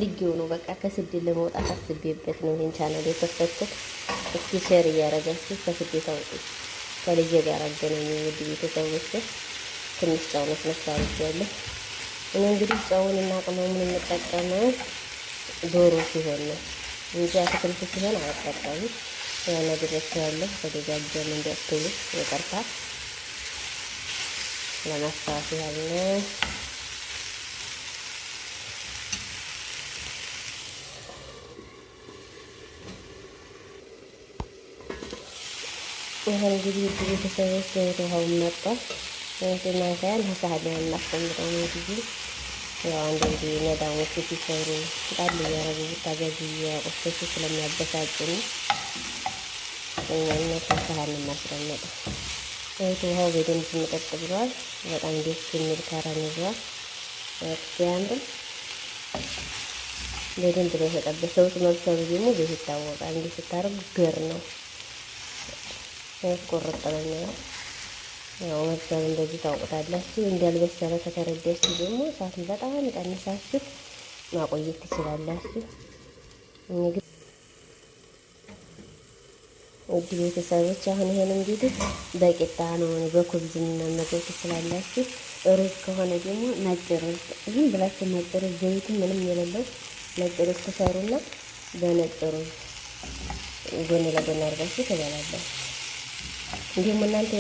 ልጌው ነው በቃ ከስደት ለመውጣት አስቤበት ነው ይሄን ቻናል የከፈትኩት። እስኪ ሼር እያደረጋችሁ ከስደት አውጡ ከልጄ ጋር አገናኙ። ውድ ቤተሰቦች ትንሽ ጨው ነስነስ አድርጌያለሁ። እኔ እንግዲህ ጨውን እና ቅመሙን የምጠቀመው ዶሮ ሲሆን ነው እንጂ አትክልት ሲሆን አልጠቀምም። ያው ነግሬያችኋለሁ ተደጋገም እንዳትሉ ይቅርታ ለማስታወስ ያህል ነው። ይሄን እንግዲህ ቤተሰቦች ውሃውን መጣ እናንተያን ሀሳብ ላይ እናስቀምጠው ነው እንጂ ያው አንዳንዴ ነዳሞች ሲሰሩ ጣል እያረጉ ታገዙ ያቆሰሱ ስለሚያበሳጩ ነው እኛ ሳህን ማስቀመጥ። ውሃው በደንብ መጠጥ ብሏል። በጣም ደስ የሚል ካራን ይዟል። ሲያምር በደንብ ነው የተጠበሰው። መብሰሉ ደግሞ ቤት ይታወቃል። እንዲህ ስታረጉ ገር ነው ቆርጠለኝ ነው ያው መብሰል እንደዚህ ታውቁታላችሁ። እንዳልበሰለ ከተረዳችሁ ደግሞ እሳቱን በጣም ቀንሳችሁ ማቆየት ትችላላችሁ። እንግዲህ ውድ ቤተሰቦች አሁን ይሄን እንግዲህ በቂጣ ነው በኩብዝ መመገብ ትችላላችሁ። ሩዝ ከሆነ ደግሞ ነጭ ሩዝ ዝም ብላችሁ ነጭ ሩዝ ዘይት ምንም የሌለው ነጭ ሩዝ ተሰሩና በነጭ ሩዝ ጎን ለጎን አድርጋችሁ ትበላላችሁ። እንዲሁም እናንተ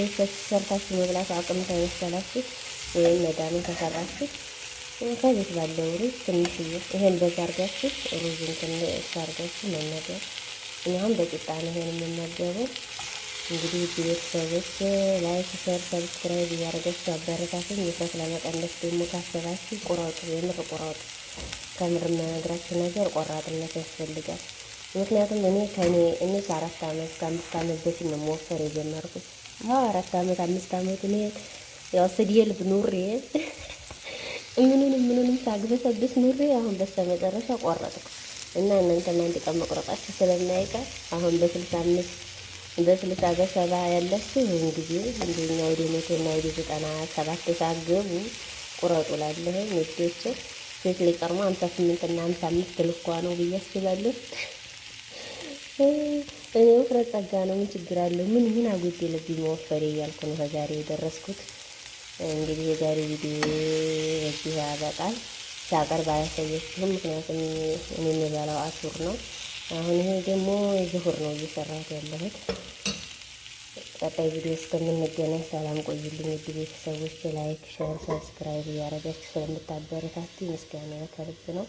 ሰርታችሁ መብላት አቅም ታይወሰላችሁ ወይም መዳምን ተሰራችሁ ከቤት ባለው ሩዝ ትንሽዬ ይሄን በዛ አድርጋችሁ ሩዝን ትንሽ አድርጋችሁ መመገብ። እኛም በቂጣ ነው ይሄን የምንመገበው። እንግዲህ ቤተሰቦች ላይክ፣ ሼር፣ ሰብስክራይብ እያደረጋችሁ አበረታቱኝ። የሰት ለመቀነስ ደግሞ ካሰባችሁ ቁረጡ፣ የምር ቁረጡ። ከምር የምነግራችሁ ነገር ቆራጥነት ያስፈልጋል። ምክንያቱም እኔ 4 ዓመት ከ5 ዓመት በፊት ነው መወፈር የጀመርኩት። 4 ዓመት 5 ዓመት እኔ ያው ስድየልብ ኑሬ ምኑንም ሳግበሰብስ ኑሬ አሁን በስተመጨረሻ ቆረጥኩ እና እናንተም አንድ ቀን መቁረጣችሁ ስለማይቀር አሁን በ65 በ70 ያላችሁ ጊዜ እንደኛ ወደ 100 እና ወደ 97 ሳገቡ ቁረጡ ላለሁ ንዴች ሴት ሊቀርማ 58 እና 55 ልኳ ነው ብዬ አስባለሁ። እኔ ውፍረት ጸጋ ነው፣ ምን ችግር አለው? ምን አጎደለብኝ መወፈሬ እያልኩ ነው ከዛሬ የደረስኩት። እንግዲህ የዛሬ ቪዲዮ በዚህ ያበቃል። ሳቀርብ አያሳየችሁም፣ ምክንያቱም እኔ የምበላው አሱር ነው። አሁን ይሄ ደግሞ ዙሁር ነው እየሰራሁት ያለሁት። ቀጣይ ቪዲዮ እስከምንገናኝ ሰላም ቆይልኝ ውድ ቤተሰቦች። ላይክ፣ ሼር፣ ሰብስክራይብ እያደረጋችሁ ስለምታበረታቱ ምስጋና ከልብ ነው።